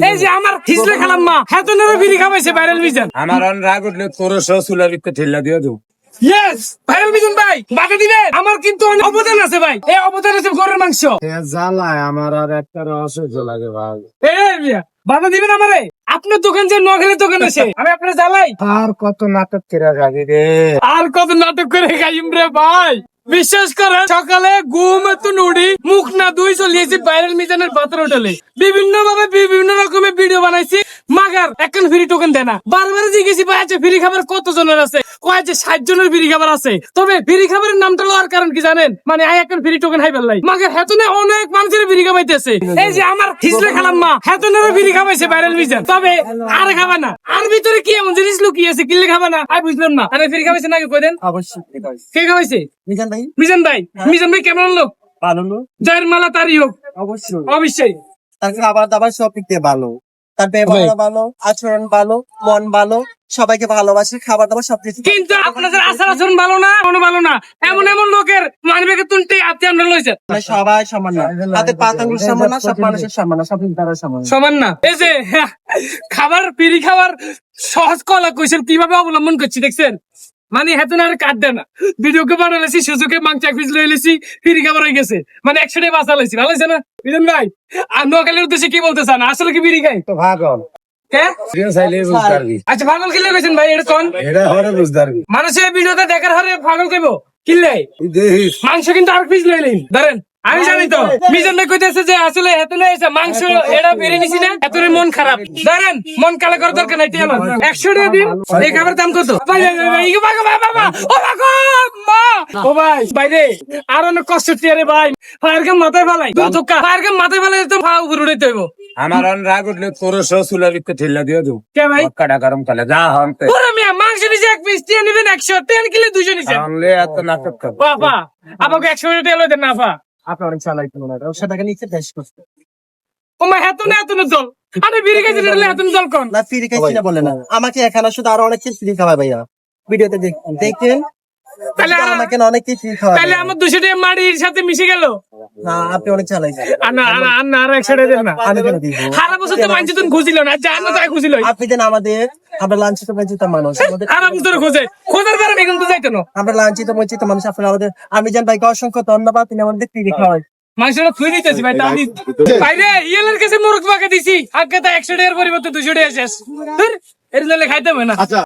এই যে আমার হিজলে খেলাম মা হেতনেরও বিড়ি খাওয়াইছে ভাইরাল মিজান। আমার অন রাগ উঠলে তোর চুলার ভিতরে ঠেলা দিয়ে দেবো। ইয়েস ভাইরাল মিজান ভাই বাধা দিবেন, আমার কিন্তু অনেক অবদান আছে ভাই। এই অবদান আছে গরুর মাংস। জ্বালায় আমার আর একটা অসহ্য লাগে ভাই। এই মিয়া বাধা দিবেন আমারে? আপনার দোকান যে নোয়াখালীর দোকান আছে আমি আপনার জ্বালাই? আর কত নাটক কেরা গাড়ি রে। আর কত নাটক করে খাইম রে ভাই। বিশ্বাস করেন সকালে ঘুম এত নুড়ি মুখ না দুই চলিয়েছি ভাইরাল মিজানের পাত্র হোটেলে বিভিন্ন ভাবে বিভিন্ন রকমের ভিডিও বানাইছি। মাগার এখন ফ্রি টোকেন দেয় না। বারবার জিজ্ঞেসি ভাই আছে ফ্রি খাবার কত জনের আছে? কয় যে 60 জনের ফ্রি খাবার আছে। তবে ফ্রি খাবারের নামটা লওয়ার কারণ কি জানেন? মানে আই এখন ফ্রি টোকেন হাই বেলাই মাগার হেতনে অনেক মানুষের ফ্রি খাওয়াইতেছে। এই যে আমার হিজলে খেলাম মা হেতনেরও ফ্রি খাওয়াইছে ভাইরাল মিজান। তবে আর খাবে না। আর ভিতরে কি এমন জিনিস লুকিয়েছে কিনলে খাবে না? আমি বুঝলাম না। আরে ফ্রি খাওয়াইছে নাকি কই দেন? অবশ্যই কে খাওয়াইছে? মিজান ভাই মিজান ভাই। মিজান ভাই কেমন লোক? ভালো লোক, জয়ের মালা তারই হোক। অবশ্যই। অবশ্যই তার খাবার দাবার সব দিক দিয়ে ভালো, তার ব্যবহার ভালো, আচরণ ভালো, মন ভালো, সবাইকে ভালোবাসে, খাবার দাবার সবকিছু। কিন্তু আপনাদের আচার আচরণ ভালো না, কোনো ভালো না। এমন এমন লোকের মানবেকে তুলতে আত্মীয় আমরা লইছে সবাই সমান না, হাতে পাত আঙ্গুল সমান না, সব মানুষের সমান না, সব তারা সমান না। সমান না। এই যে খাবার পিড়ি খাবার সহজ কলা কইছেন কিভাবে অবলম্বন করছি দেখছেন? মানে হেতন আর কাট দেয় না। ভিডিও কে বানাইছি সুযোগে মাংস এক পিস লই লেছি ফ্রি খাবার হয়ে গেছে। মানে 100 টাকা বাঁচা লাইছি। ভালো হইছে না মিজান ভাই? আর নোয়াখালীর উদ্দেশ্যে কি বলতে চান? আসলে কি বিড়ি খাই? তো ভাগল কে? চাইলে বুঝতে আচ্ছা পাগল কিনলে গেছেন ভাই এটা কোন? এটা হরে বুঝতে পারবি। মানুষের ভিডিওতে দেখার হারে পাগল কইব কিনলে দেখিস মাংস কিন্তু আর পিস লইলেন ধরেন। আমি জানি তো মিজান ভাই কইতেছে যে আসলে হেতনে এসে মাংস এটা বেড়ে নিছি না হেতনে মন খারাপ। ধরেন মন কালা করার দরকার নাই। 100 টাকা দিন। এই খাবার দাম কত? ভাই বাবা ও বাবা মা ও ভাই বাইরে আর অনেক কষ্ট টিয়ারে ভাই। ফায়ার গাম মাথায় ফালাই দুই ধক্কা ফায়ার গাম মাথায় ফালাই তো পা উপরে উড়াইতে হইব। আমার অন রাগ উঠলে তোর চুলার ভিতরে ঠেলা দিয়ে দেবো। কে ভাই? কাটা গরম কালে যা হন্তে ওরে মিয়া মাংস নিছে এক পিস দিয়ে নিবেন 100 তেল কিলো 200 নিছে। আনলে এত নাটক কর। বাবা আমাকে 100 টাকা তেল হইতে না পা। আপনি অনেক চালাইতে মনে হয়, ওর সাথে নিচে দেশ করতে ও মা হেতনে হেতনে জল আরে বিড়ি খাইতে দিলে হেতনে জল কোন? না, ফ্রি খাইছি না বলে না, আমাকে এখানে শুধু আরো অনেক কিছু ফ্রি খাওয়ায় ভাইয়া। ভিডিওতে দেখেন তাহলে আমাকে অনেক কিছু ফ্রি খাওয়ায়। তাহলে আমার 200 টাকা মাটির সাথে মিশে গেল। না, আপনি অনেক চালাইছেন। আর 100 টাকা দেন না। আমি কেন দিব? সারা বছর তো মানছি তুমি খুঁজিল না জানো তাই খুঁজিল। আপনি দেন আমাদের, আমরা লাঞ্চিত বঞ্চিত মানুষ, আমাদের সারা বছর খোঁজে খোঁজার পরে এখন তো যাইতো না। আমরা লাঞ্চিত বঞ্চিত মানুষ, আপনারা আমাদের। আমি জান ভাইকে অসংখ্য ধন্যবাদ, তিনি আমাদের ফ্রি খাওয়ায়। মাংসটা থুই দিতেছি ভাই আমি বাইরে ইয়েলের কাছে মোরগ পাকা দিছি আগে তো 100 টাকার পরিবর্তে 200 টাকা শেষ। এর জন্য খাইতে হবে না।